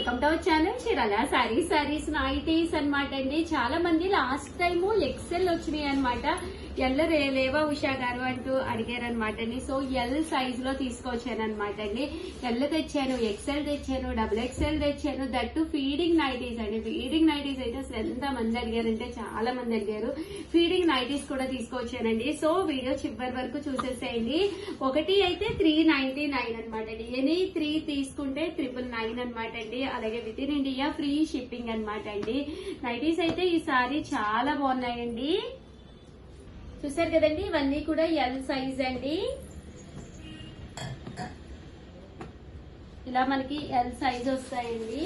Welcome to our channel Chirala saris nighties అన్నమాట అండి. చాలా మంది లాస్ట్ టైం ఎక్సెల్ వచ్చినాయి అనమాట. ఎల్ లేవా ఉషా గారు అంటూ అడిగారు అనమాట అండి. సో ఎల్ సైజ్ లో తీసుకొచ్చాను అనమాట అండి. ఎల్ తెచ్చాను, ఎక్సెల్ తెచ్చాను, డబుల్ ఎక్సెల్ తెచ్చాను. దట్టు ఫీడింగ్ నైటీస్ అండి. ఫీడింగ్ నైటీస్ అయితే అసలు ఎంత మంది అడిగారంటే చాలా మంది అడిగారు. ఫీడింగ్ నైటీస్ కూడా తీసుకొచ్చానండి. సో వీడియో చివరి వరకు చూసేసేయండి. ఒకటి అయితే 399 అనమాట అండి. ఎనీ 3 తీసుకుంటే 999 అనమాట అండి. అలాగే with in India free shipping అనమాట అండి. నైటీస్ అయితే ఈసారి చాలా బాగున్నాయండి. చూసారు కదండి, ఇవన్నీ కూడా ఎల్ సైజ్ అండి. ఇలా మనకి ఎల్ సైజ్ వస్తాయండి.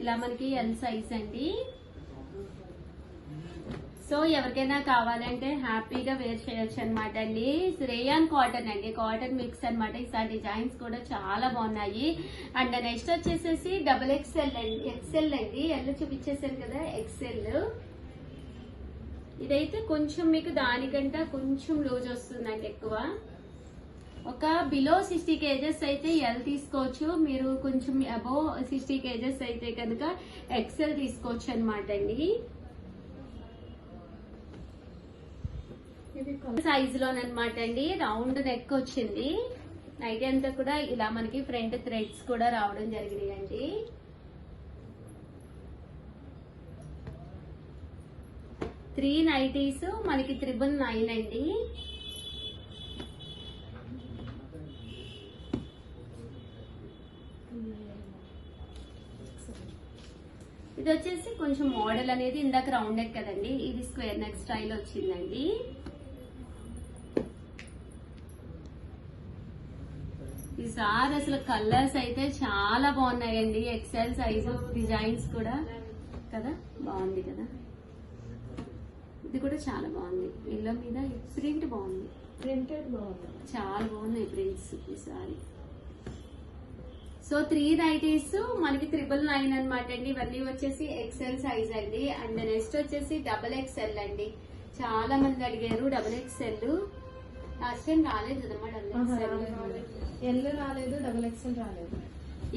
ఇలా మనకి ఎల్ సైజ్ అండి. సో ఎవరికైనా కావాలంటే హ్యాపీగా వేర్ చేయొచ్చు అనమాట అండి. రేయాన్ కాటన్ అండి, కాటన్ మిక్స్ అనమాట. ఈసారి డిజైన్స్ కూడా చాలా బాగున్నాయి. అండ్ నెక్స్ట్ వచ్చేసేసి డబుల్ ఎక్స్ఎల్ అండి, ఎక్స్ఎల్ అండి. ఎల్ చూపించేసాను కదా, ఎక్స్ఎల్. ఇదైతే కొంచెం మీకు దానికంటే కొంచెం లూజ్ వస్తుందండి ఎక్కువ. ఒక బిలో 60 kgs అయితే ఎల్ తీసుకోవచ్చు. మీరు కొంచెం అబోవ్ 60 kgs అయితే కనుక ఎక్స్ఎల్ తీసుకోవచ్చు అనమాట అండి. సైజ్ లోనమాట అండి. రౌండ్ నెక్ వచ్చింది. నైట్ అంతా కూడా ఇలా మనకి ఫ్రంట్ థ్రెడ్స్ కూడా రావడం జరిగినాయి అండి. త్రీ నైటీస్ మనకి 999 అండి. ఇది వచ్చేసి కొంచెం మోడల్ అనేది ఇందాక రౌండ్ నెక్ కదండి, ఇది స్క్వేర్ నెక్ స్టైల్ వచ్చిందండి. ఈసారి అసలు కలర్స్ అయితే చాలా బాగున్నాయండి. ఎక్సెల్ సైజు, డిజైన్స్ కూడా కదా బాగుంది కదా. ఇది కూడా చాలా బాగుంది. ఇళ్ళ మీద ప్రింట్ బాగుంది, ప్రింటెడ్ బాగుంది, చాలా బాగున్నాయి ప్రింట్స్ ఈసారి. సో 3 నైటీస్ మనకి 999 అనమాట అండి. ఇవన్నీ వచ్చేసి ఎక్సెల్ సైజ్ అండి. అండ్ నెక్స్ట్ వచ్చేసి డబుల్ ఎక్సెల్ అండి. చాలా మంది అడిగారు డబుల్ ఎక్సెల్. లాస్ట్ టైం రాలేదు కదమ్మా డబుల్ ఎక్సెల్. ఎల్ రాలేదు, డబుల్ ఎక్స్ఎల్ రాలేదు.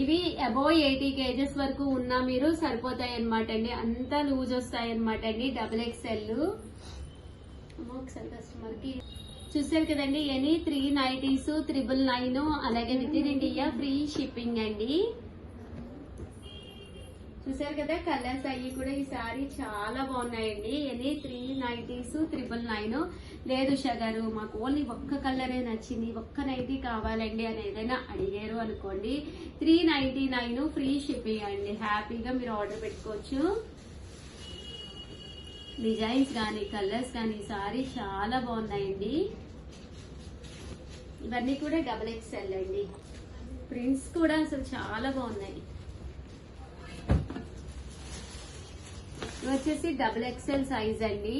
ఇవి అబోవ్ 80 kgs వరకు ఉన్నా మీరు సరిపోతాయి అనమాట అండి. అంతా లూజ్ వస్తాయి అనమాట అండి డబుల్ ఎక్సెల్. ఒకసారి కస్టమర్ కి చూసారు కదండి. ఎనీ 3 నైటీస్ 999, అలాగే with in India free shipping అండి. చూసారు కదా, కలర్స్ అయ్యి కూడా ఈసారి చాలా బాగున్నాయండి. Any 3 nighties 999. లేదు ఉషా గారు మాకు ఓన్లీ ఒక్క కలరే నచ్చింది, ఒక్క నైటీ కావాలండి అని ఏదైనా అడిగారు అనుకోండి, 399 ఫ్రీ షిప్పింగ్ అండి. హ్యాపీగా మీరు ఆర్డర్ పెట్టుకోవచ్చు. డిజైన్స్ కానీ కలర్స్ కానీ ఈసారి చాలా బాగున్నాయండి. ఇవన్నీ కూడా డబుల్ ఎక్స్ఎల్ అండి. ప్రింట్స్ కూడా అసలు చాలా బాగున్నాయి. ఇవి వచ్చేసి డబుల్ ఎక్స్ఎల్ సైజ్ అండి.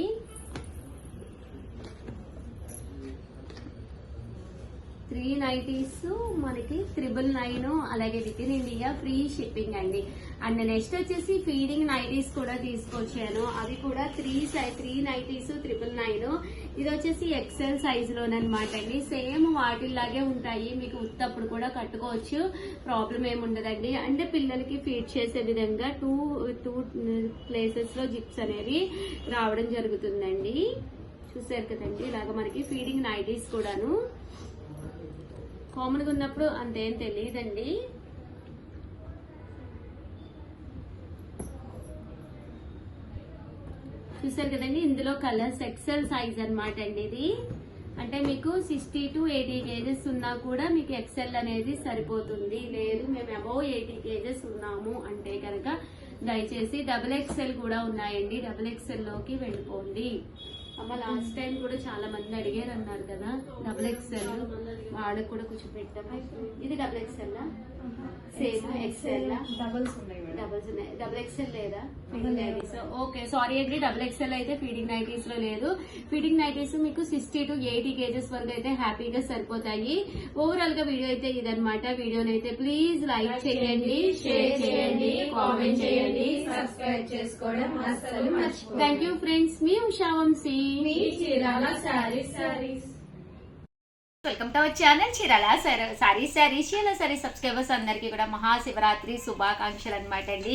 త్రీ నైటీస్ మనకి 999, అలాగే with in India free shipping అండి. అండ్ నెక్స్ట్ వచ్చేసి ఫీడింగ్ నైటీస్ కూడా తీసుకొచ్చాను. అవి కూడా 3 నైటీస్ 999. ఇది వచ్చేసి ఎక్సెల్ సైజ్ లోనమాట అండి. సేమ్ వాటిల్లాగే ఉంటాయి, మీకు ఉత్తప్పుడు కూడా కట్టుకోవచ్చు, ప్రాబ్లం ఏముండదండి. అంటే పిల్లలకి ఫీడ్ చేసే విధంగా టూ ప్లేసెస్ లో జిప్స్ అనేవి రావడం జరుగుతుందండి. చూసారు కదండి, ఇలాగ మనకి ఫీడింగ్ నైటీస్ కూడాను కామన్ గా ఉన్నప్పుడు అంతేం తెలియదండి. చూసారు కదండి, ఇందులో కలర్స్ ఎక్సెల్ సైజ్ అనమాట అండి. ఇది అంటే మీకు 60 to 80 kgs ఉన్నా కూడా మీకు ఎక్సెల్ అనేది సరిపోతుంది. లేదు మేము అబోవ్ 80 kgs ఉన్నాము అంటే కనుక దయచేసి డబుల్ ఎక్సెల్ కూడా ఉన్నాయండి, డబుల్ ఎక్సెల్ లోకి వెళ్ళిపోండి. అమ్మ లాస్ట్ టైం కూడా చాలా మంది అడిగారు అన్నారు కదా డబుల్ ఎక్సెల్, వాళ్ళకి కూడా కొంచెం పెట్టాము. ఇది double XL same XL doubles ఉన్నాయి, డబుల్ ఎక్సెల్ లేదా? సో ఓకే సారీ అండి, డబుల్ ఎక్సెల్ అయితే ఫీడింగ్ నైటీస్ లో లేదు. ఫీడింగ్ నైటీస్ మీకు 60 to 80 kgs వరకు అయితే హ్యాపీగా సరిపోతాయి. ఓవరాల్ గా వీడియో అయితే ఇదనమాట. వీడియోనైతే ప్లీజ్ లైక్ చేయండి, షేర్ చేయండి, కామెంట్ చేయండి, సబ్స్క్రైబ్ చేసుకోవడం అస్సలు మర్చిపోవద్దు. థ్యాంక్ యూ ఫ్రెండ్స్, మీ ఉషా వంశీ. మీ Chirala sarees. Welcome to our channel Chirala sari subscribers అందరికీ కూడా మహాశివరాత్రి శుభాకాంక్షలు అనమాట అండి.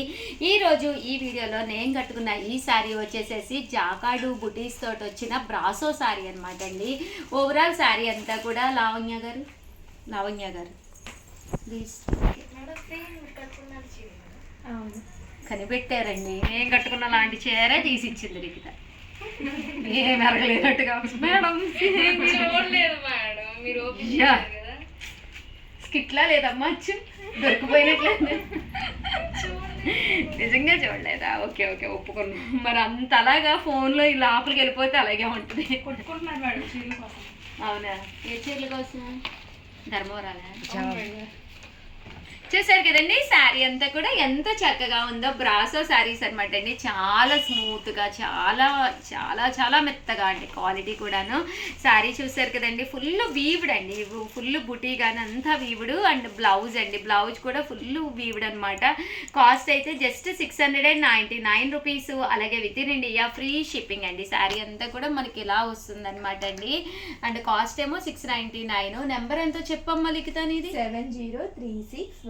ఈరోజు ఈ వీడియోలో నేను కట్టుకున్న ఈ శారీ వచ్చేసేసి జాకాడు బుటీస్ తోటి వచ్చిన బ్రాసో శారీ అనమాట అండి. ఓవరాల్ శారీ అంతా కూడా లావణ్య గారు ప్లీజ్ కనిపెట్టారండి. నేను కట్టుకున్న లాంటి చీర తీసిచ్చింది రికిత. ఏం అరగలేనట్టుగా మేడం చూడలేదు మేడం, మీరు స్కిట్లా లేదమ్మా దొరికిపోయినట్లేదు. నిజంగా చూడలేదా? ఓకే ఒప్పుకున్నాం. మరి అంత అలాగా ఫోన్లో ఈ లోపలికి వెళ్ళిపోతే అలాగే ఉంటుంది. కొట్టుకుంటున్నారు మేడం చీరల కోసం. అవునా? ఏ చీరల కోసం? ధర్మవరాలా? చూసారు కదండి శారీ అంతా కూడా ఎంత చక్కగా ఉందో. బ్రాసో శారీస్ అనమాట అండి. చాలా స్మూత్గా చాలా చాలా చాలా మెత్తగా అండి. క్వాలిటీ కూడాను. శారీ చూసారు కదండి, ఫుల్ వీవ్డ్ అండి. ఫుల్ బుటీ కానీ అంతా వీవుడు. అండ్ బ్లౌజ్ అండి, బ్లౌజ్ కూడా ఫుల్ వీవుడ్ అనమాట. కాస్ట్ అయితే జస్ట్ 699 రూపీస్. అలాగే with in India free shipping అండి. శారీ అంతా కూడా మనకి ఇలా వస్తుంది అనమాట అండి. అండ్ కాస్ట్ ఏమో 699. నెంబర్ ఎంతో చెప్పమ్మా లిఖిత నీది?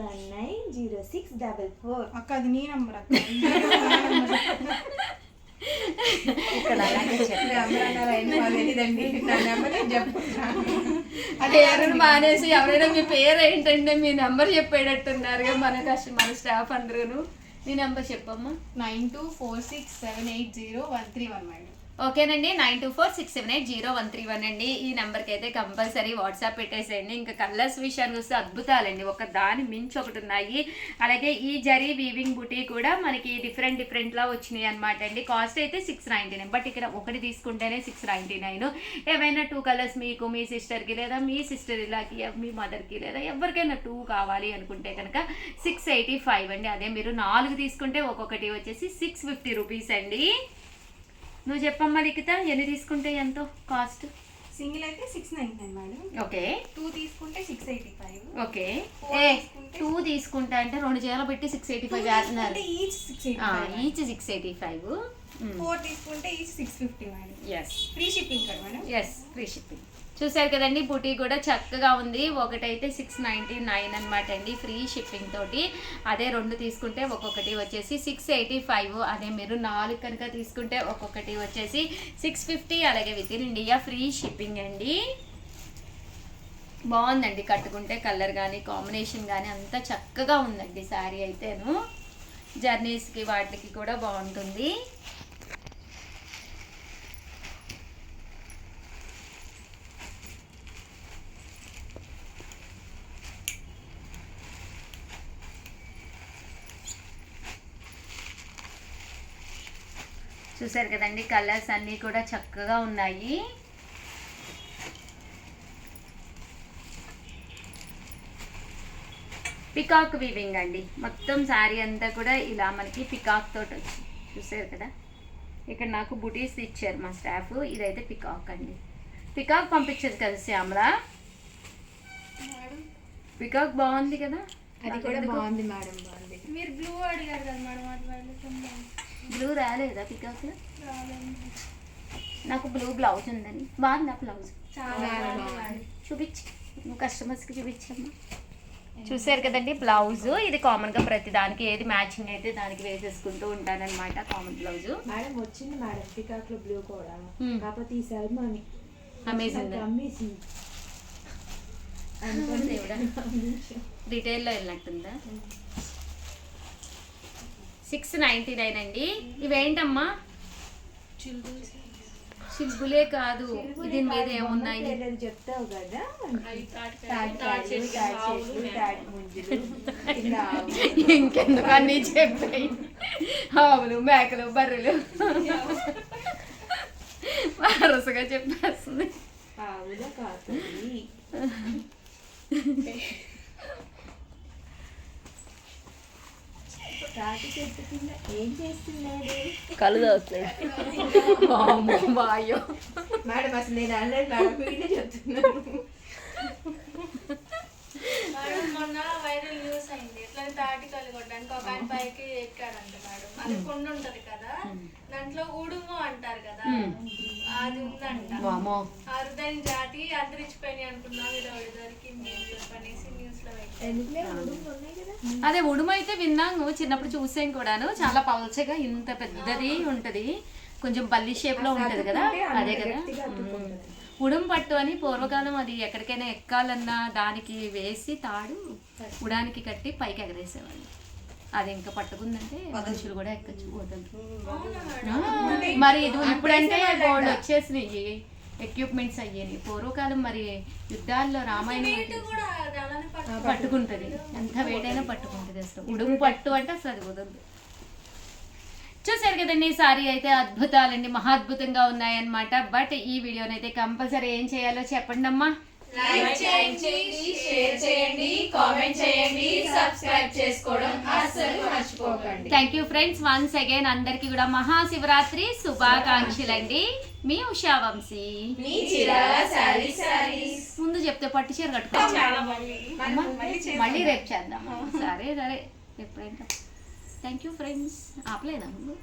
7036190644. అక్క అది నీ నంబర్ అక్క. పేరును మానేసి ఎవరైనా మీ పేరు ఏంటంటే మీ నెంబర్ చెప్పేటట్టున్నారు మన స్టాఫ్ అందరూ. నీ నెంబర్ చెప్పమ్మా. 9246780131 మేడం. ఓకేనండి, 9246780131 అండి. ఈ నెంబర్కి అయితే కంపల్సరీ వాట్సాప్ పెట్టేసేయండి. ఇంకా కలర్స్ విషయానికి వస్తే అద్భుతాలండి, ఒక దాని మించి ఒకటి ఉన్నాయి. అలాగే ఈ జరీ వీవింగ్ బుటీ కూడా మనకి డిఫరెంట్లా వచ్చినాయి అనమాట అండి. కాస్ట్ అయితే 699, బట్ ఇక్కడ ఒకటి తీసుకుంటేనే 699. ఏమైనా 2 కలర్స్ మీకు మీ సిస్టర్కి లేదా మీ సిస్టర్ ఇలాకి మీ మదర్కి లేదా ఎవరికైనా 2 కావాలి అనుకుంటే కనుక 685 అండి. అదే మీరు 4 తీసుకుంటే ఒక్కొక్కటి వచ్చేసి 650 రూపీస్ అండి. నువ్వు చెప్పమ్మా లిఖిత, ఎన్ని తీసుకుంటే ఎంతో కాస్ట్? సింగిల్ అయితే 699 మేడం. ఓకే. 2 తీసుకుంటే 685. ఓకే. 2 తీసుకుంటా అంటే 2 చీరలు పెట్టి 685 వేస్తున్నారు. ఈచ్ 685. 4 తీసుకుంటే each 650 madam. Yes, free shipping కదా మేడం? Yes, free shipping. చూసారు కదండి, బుటీ కూడా చక్కగా ఉంది. ఒకటైతే 699 అనమాట అండి ఫ్రీ షిప్పింగ్ తోటి. అదే 2 తీసుకుంటే ఒక్కొక్కటి వచ్చేసి 685. అదే మీరు 4 కనుక తీసుకుంటే ఒక్కొక్కటి వచ్చేసి 650. అలాగే with in India free shipping అండి. బాగుందండి, కట్టుకుంటే కలర్ కానీ కాంబినేషన్ కానీ అంతా చక్కగా ఉందండి. శారీ అయితేను జర్నీస్కి వాటికి కూడా బాగుంటుంది. చూసారు కదండి, కలర్స్ అన్నీ కూడా చక్కగా ఉన్నాయి. పికాక్ వీవింగ్ అండి. మొత్తం శారీ అంతా కూడా ఇలా మనకి పికాక్ తోటి వచ్చింది. చూసారు కదా, ఇక్కడ నాకు బుటీస్ ఇచ్చారు మా స్టాఫ్. ఇదైతే పికాక్ అండి. పికాక్ పంపించదు కదా శ్యామల? పికాక్ బాగుంది కదా. అది కూడా బాగుంది మేడం, బాగుంది. మీరు బ్లూ అడిగారు కదా మేడం, అది బ్లూ రాలేదా పికాక్? నాకు బ్లూ బ్లౌజ్ ఉందని. బాగుంది ఆ బ్లౌజ్, చాలా చూపించి నువ్వు కస్టమర్స్కి చూపించమ్మా. చూసారు కదండి బ్లౌజ్. ఇది కామన్గా ప్రతి దానికి ఏది మ్యాచింగ్ అయితే దానికి వేసేసుకుంటూ ఉంటానన్నమాట. కామన్ బ్లౌజ్ మేడం వచ్చింది మేడం పికాక్ లో బ్లూ కూడా. కాకపోతే ఈసారి మనీ అమేజింగ్ రిటైల్లో వెళ్ళినట్టుందా? 699 అండి. ఇవేంటమ్మా? చిల్బులే కాదు, దీని మీద ఏమున్నాయి చెప్తావు కదా. ఇంకెందుకు అన్నీ చెప్పాయి. ఆవులు, మేకలు, బర్రెలు వరుసగా చెప్పేస్తుంది. ఆవుల కాదు తాటి చెట్టు కింద ఏం చేస్తున్నాడు? కళ్ళు తాగుతాడు. మేడం అసలు నేను అనలేదు మేడం, మీరే చెప్తున్నాను. మొన్న వైరల్ న్యూస్ అయింది. ఎట్లా తాటి కళ్ళు కొట్టడానికి ఒక ఆయన పైకి ఎక్కాడంట మేడం. అది కొండ ఉంటది కదా, దాంట్లో ఉడుము అంటారు కదా, అది వామో అరుదైన జాతి అంతరించిపోయినాయి అనుకున్నాం, ఇది ఒకటి దొరికింది అని చెప్పనేసి న్యూస్ లో పెట్టారు. ఎందుకులే ఉడుము ఉన్నాయి కదా. అదే ఉడుము అయితే విన్నాను, చిన్నప్పుడు చూసాం కూడాను. చాలా పల్చగా ఇంత పెద్దది ఉంటది, కొంచెం బల్లి షేప్ లో ఉంటది కదా, అదే కదా ఉడుము పట్టు అని. పూర్వకాలం అది ఎక్కడికైనా ఎక్కాలన్నా దానికి వేసి తాడు ఉడానికి కట్టి పైకి ఎగరేసేవాళ్ళు. అది ఇంకా పట్టుకుందంటే మనుషులు కూడా ఎక్కచ్చు, వదలరు. మరి ఇది ఇప్పుడంటే గోల్డ్ వచ్చేసినాయి, ఎక్విప్మెంట్స్ అయ్యాయి. పూర్వకాలం మరి యుద్ధాల్లో రామాయణం ఇటు కూడా అది అలానే పట్టుకుంటది, ఎంత వేడైనా పట్టుకుంటది. అసలు ఉడుము పట్టు అంటే అసలు అది వదలదు. చూసారు కదండి, సారీ అయితే అద్భుతాలండి, మహాద్భుతంగా ఉన్నాయన్నమాట. బట్ ఈ వీడియోనైతే కంపల్సరీ ఏం చేయాలో చెప్పండి అమ్మా. లైక్ చేయండి, షేర్ చేయండి, కామెంట్ చేయండి, సబ్స్క్రైబ్ చేసుకోవడం అస్సలు మర్చిపోకండి. Thank you friends, once again అందరికి కూడా మహాశివరాత్రి శుభాకాంక్షలండి. మీ ఉషా వంశీ. మీ చీరాల సారీస్ ముందు చెప్తే పట్టు చీర కట్టుకోవాలి, చాలా బాగుంది. మళ్ళీ రేపు చేద్దాం. సరే సరే ఎప్పుడైనా. Thank you friends. ఆపలేదా నువ్వు?